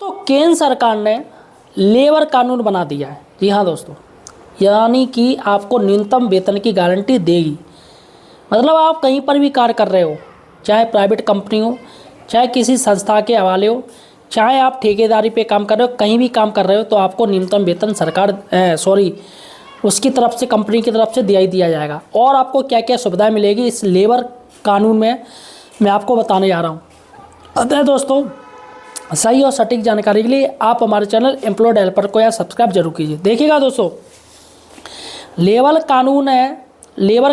तो केंद्र सरकार ने लेबर कानून बना दिया है। जी हाँ दोस्तों, यानी कि आपको न्यूनतम वेतन की गारंटी देगी। मतलब आप कहीं पर भी कार्य कर रहे हो, चाहे प्राइवेट कंपनी हो, चाहे किसी संस्था के हवाले हो, चाहे आप ठेकेदारी पे काम कर रहे हो, कहीं भी काम कर रहे हो, तो आपको न्यूनतम वेतन सरकार उसकी तरफ से, कंपनी की तरफ से दिया ही दिया जाएगा। और आपको क्या क्या सुविधाएं मिलेगी इस लेबर कानून में, मैं आपको बताने जा रहा हूँ। अतः दोस्तों, सही और सटीक जानकारी के लिए आप हमारे चैनल एम्प्लॉयड हेल्पर को यार सब्सक्राइब जरूर कीजिए। देखिएगा दोस्तों, लेबर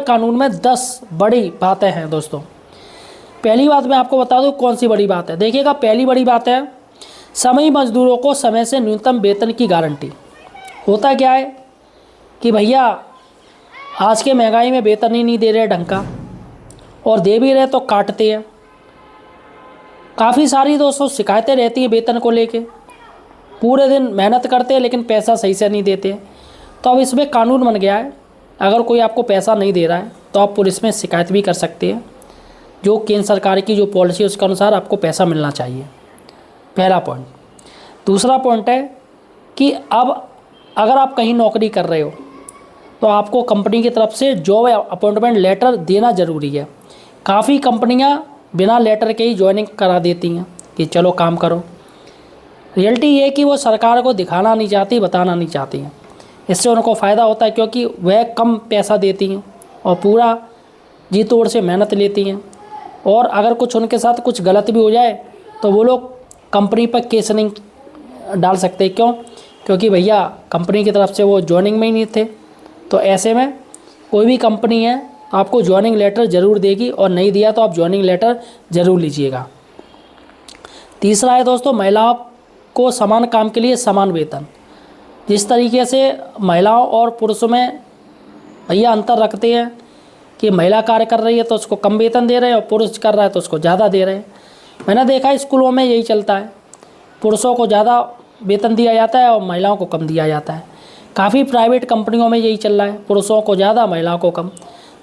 कानून में 10 बड़ी बातें हैं दोस्तों। पहली बात मैं आपको बता दूं कौन सी बड़ी बात है। देखिएगा, पहली बड़ी बात है समय मजदूरों को समय से न्यूनतम वेतन की गारंटी। होता क्या है कि भैया आज के महंगाई में वेतन ही नहीं दे रहे ढंग का, और दे भी रहे तो काटते हैं। काफ़ी सारी दोस्तों शिकायतें रहती हैं वेतन को लेके। पूरे दिन मेहनत करते हैं लेकिन पैसा सही से नहीं देते। तो अब इसमें कानून बन गया है, अगर कोई आपको पैसा नहीं दे रहा है तो आप पुलिस में शिकायत भी कर सकते हैं। जो केंद्र सरकार की जो पॉलिसी है उसके अनुसार आपको पैसा मिलना चाहिए, पहला पॉइंट। दूसरा पॉइंट है कि अब अगर आप कहीं नौकरी कर रहे हो तो आपको कंपनी की तरफ से जॉब अपॉइंटमेंट लेटर देना ज़रूरी है। काफ़ी कंपनियां बिना लेटर के ही ज्वाइनिंग करा देती हैं कि चलो काम करो। रियलिटी ये है कि वो सरकार को दिखाना नहीं चाहती, बताना नहीं चाहती हैं। इससे उनको फ़ायदा होता है क्योंकि वह कम पैसा देती हैं और पूरा जी तोड़ से मेहनत लेती हैं। और अगर कुछ उनके साथ कुछ गलत भी हो जाए तो वो लोग कंपनी पर केस नहीं डाल सकते। क्यों? क्योंकि भैया कंपनी की तरफ से वो ज्वाइनिंग में ही नहीं थे। तो ऐसे में कोई भी कंपनी है आपको ज्वाइनिंग लेटर ज़रूर देगी, और नहीं दिया तो आप ज्वाइनिंग लेटर ज़रूर लीजिएगा। तीसरा है दोस्तों, महिलाओं को समान काम के लिए समान वेतन। जिस तरीके से महिलाओं और पुरुषों में भैया अंतर रखते हैं कि महिला कार्य कर रही है तो उसको कम वेतन दे रहे हैं और पुरुष कर रहा है तो उसको ज़्यादा दे रहे हैं। मैंने देखा है स्कूलों में यही चलता है, पुरुषों को ज़्यादा वेतन दिया जाता है और महिलाओं को कम दिया जाता है। काफ़ी प्राइवेट कंपनियों में यही चल रहा है, पुरुषों को ज़्यादा, महिलाओं को कम।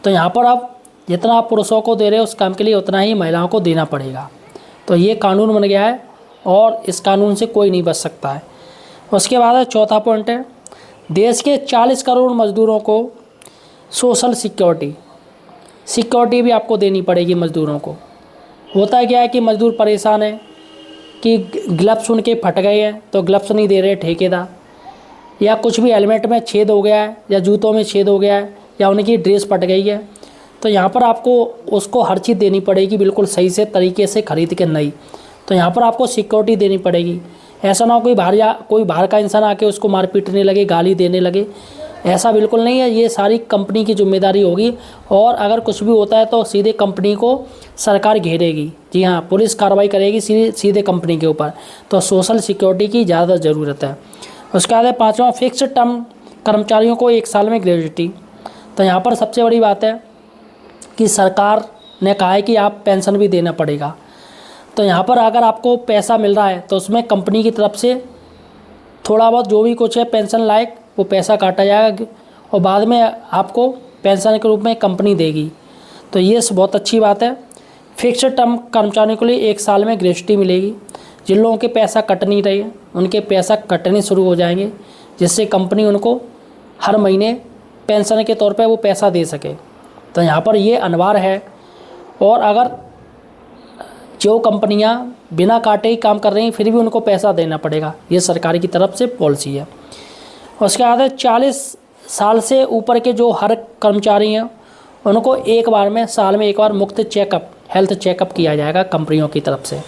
तो यहाँ पर आप जितना आप पुरुषों को दे रहे हो उस काम के लिए उतना ही महिलाओं को देना पड़ेगा। तो ये कानून बन गया है और इस कानून से कोई नहीं बच सकता है। उसके बाद चौथा पॉइंट है, देश के 40 करोड़ मज़दूरों को सोशल सिक्योरिटी भी आपको देनी पड़ेगी मज़दूरों को। होता क्या है कि मज़दूर परेशान है कि ग्लव्स उनके फट गए हैं तो ग्लव्स नहीं दे रहे ठेकेदार, या कुछ भी हेलमेट में छेद हो गया है या जूतों में छेद हो गया है या उनकी ड्रेस फट गई है, तो यहाँ पर आपको उसको हर चीज़ देनी पड़ेगी बिल्कुल सही से तरीके से खरीद के नहीं। तो यहाँ पर आपको सिक्योरिटी देनी पड़ेगी। ऐसा ना हो कोई बाहर का इंसान आके उसको मार पीटने लगे, गाली देने लगे, ऐसा बिल्कुल नहीं है। ये सारी कंपनी की जिम्मेदारी होगी, और अगर कुछ भी होता है तो सीधे कंपनी को सरकार घेरेगी। जी हाँ, पुलिस कार्रवाई करेगी सीधे कंपनी के ऊपर। तो सोशल सिक्योरिटी की ज़्यादा ज़रूरत है। उसके बाद पाँचवा, फिक्स टर्म कर्मचारियों को 1 साल में ग्रेजुटी। तो यहाँ पर सबसे बड़ी बात है कि सरकार ने कहा है कि आप पेंशन भी देना पड़ेगा। तो यहाँ पर अगर आपको पैसा मिल रहा है तो उसमें कंपनी की तरफ से थोड़ा बहुत जो भी कुछ है पेंशन लायक वो पैसा काटा जाएगा, और बाद में आपको पेंशन के रूप में कंपनी देगी। तो ये बहुत अच्छी बात है। फिक्स टर्म कर्मचारियों के लिए 1 साल में ग्रेजुटी मिलेगी। जिन लोगों के पैसा कट नहीं रहे उनके पैसा कटने शुरू हो जाएंगे, जिससे कंपनी उनको हर महीने पेंशन के तौर पे वो पैसा दे सके। तो यहाँ पर ये अनिवार्य है। और अगर जो कंपनियाँ बिना काटे ही काम कर रही हैं फिर भी उनको पैसा देना पड़ेगा, ये सरकार की तरफ से पॉलिसी है। उसके बाद 40 साल से ऊपर के जो हर कर्मचारी हैं उनको एक बार में, साल में एक बार मुफ्त हेल्थ चेकअप किया जाएगा कंपनियों की तरफ से।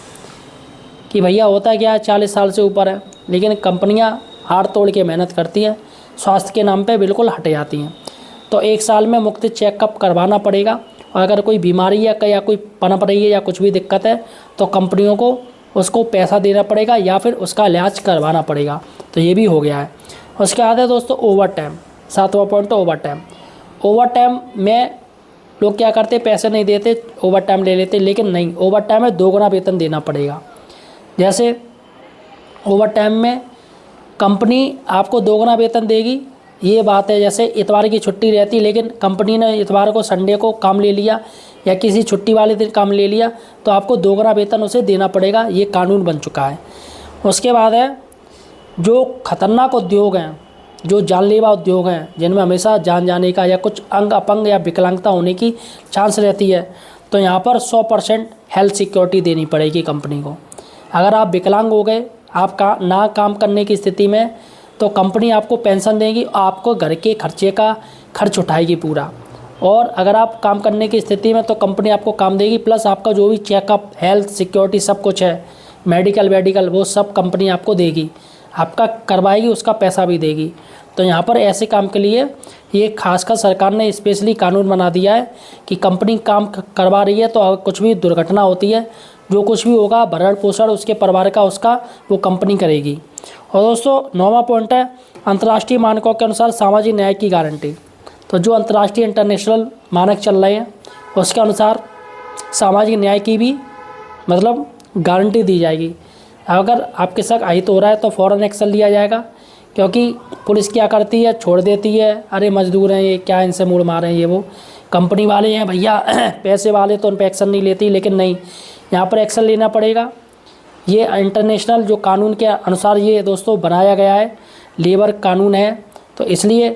कि भैया होता क्या है, 40 साल से ऊपर है लेकिन कंपनियां हाथ तोड़ के मेहनत करती हैं, स्वास्थ्य के नाम पे बिल्कुल हट जाती हैं। तो 1 साल में मुफ्त चेकअप करवाना पड़ेगा, और अगर कोई बीमारी या कोई पनप रही है या कुछ भी दिक्कत है तो कंपनियों को उसको पैसा देना पड़ेगा या फिर उसका इलाज करवाना पड़ेगा। तो ये भी हो गया है। उसके बाद है दोस्तों ओवर टाइम। 7वां पॉइंट तो ओवर टाइम में लोग क्या करते, पैसे नहीं देते, ओवर टाइम ले लेते, लेकिन नहीं, ओवर टाइम में 2 गुना वेतन देना पड़ेगा। जैसे ओवर टाइम में कंपनी आपको 2 गुना वेतन देगी, ये बात है। जैसे इतवार की छुट्टी रहती लेकिन कंपनी ने इतवार को, संडे को काम ले लिया या किसी छुट्टी वाले दिन काम ले लिया तो आपको 2 गुना वेतन उसे देना पड़ेगा। ये कानून बन चुका है। उसके बाद है जो खतरनाक उद्योग हैं, जो जानलेवा उद्योग हैं, जिनमें हमेशा जान जाने का या कुछ अंग अपंग या विकलांगता होने की चांस रहती है, तो यहाँ पर 100% हेल्थ सिक्योरिटी देनी पड़ेगी कंपनी को। अगर आप विकलांग हो गए, आप ना काम करने की स्थिति में, तो कंपनी आपको पेंशन देगी, आपको घर के खर्चे का खर्च उठाएगी पूरा। और अगर आप काम करने की स्थिति में, तो कंपनी आपको काम देगी, प्लस आपका जो भी चेकअप, हेल्थ सिक्योरिटी सब कुछ है, मेडिकल वो सब कंपनी आपको देगी, आपका करवाएगी, उसका पैसा भी देगी। तो यहाँ पर ऐसे काम के लिए ये खासकर सरकार ने स्पेशली कानून बना दिया है कि कंपनी काम करवा रही है तो कुछ भी दुर्घटना होती है, जो कुछ भी होगा भरण पोषण उसके परिवार का उसका वो कंपनी करेगी। और दोस्तों 9वां पॉइंट है अंतर्राष्ट्रीय मानकों के अनुसार सामाजिक न्याय की गारंटी। तो जो अंतर्राष्ट्रीय इंटरनेशनल मानक चल रहे हैं उसके अनुसार सामाजिक न्याय की भी मतलब गारंटी दी जाएगी। अगर आपके साथ अहित हो रहा है तो फ़ौरन एक्शन लिया जाएगा, क्योंकि पुलिस क्या करती है, छोड़ देती है, अरे मजदूर हैं ये, क्या इनसे मूड़ मार रहे हैं, ये वो कंपनी वाले हैं भैया पैसे वाले, तो उन पर एक्शन नहीं लेती। लेकिन नहीं, यहाँ पर एक्शन लेना पड़ेगा। ये इंटरनेशनल जो कानून के अनुसार ये दोस्तों बनाया गया है, लेबर कानून है, तो इसलिए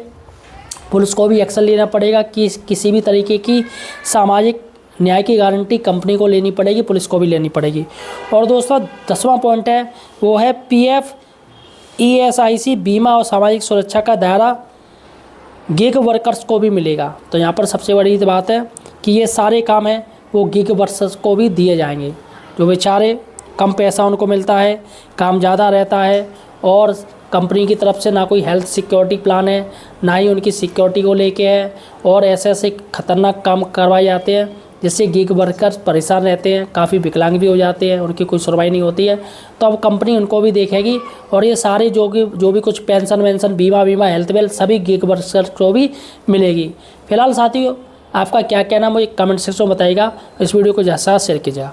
पुलिस को भी एक्शन लेना पड़ेगा कि किसी भी तरीके की सामाजिक न्याय की गारंटी कंपनी को लेनी पड़ेगी, पुलिस को भी लेनी पड़ेगी। और दोस्तों 10वां पॉइंट है वो है PF ESIC बीमा और सामाजिक सुरक्षा का दायरा गिग वर्कर्स को भी मिलेगा। तो यहाँ पर सबसे बड़ी बात है कि ये सारे काम हैं वो गिग वर्कर्स को भी दिए जाएंगे, जो बेचारे कम पैसा उनको मिलता है, काम ज़्यादा रहता है, और कंपनी की तरफ से ना कोई हेल्थ सिक्योरिटी प्लान है, ना ही उनकी सिक्योरिटी को लेके है, और ऐसे ऐसे खतरनाक काम करवाए जाते हैं जिससे गिग वर्कर्स परेशान रहते हैं, काफ़ी विकलांग भी हो जाते हैं, उनकी कोई सुनवाई नहीं होती है। तो अब कंपनी उनको भी देखेगी, और ये सारे जो भी कुछ पेंशन वेंशन, बीमा हेल्थ वेल्थ सभी गिग वर्कर्स को भी मिलेगी। फिलहाल साथियों आपका क्या कहना मुझे कमेंट सेक्शन में बताइएगा। इस वीडियो को ज़्यादा से शेयर कीजिएगा।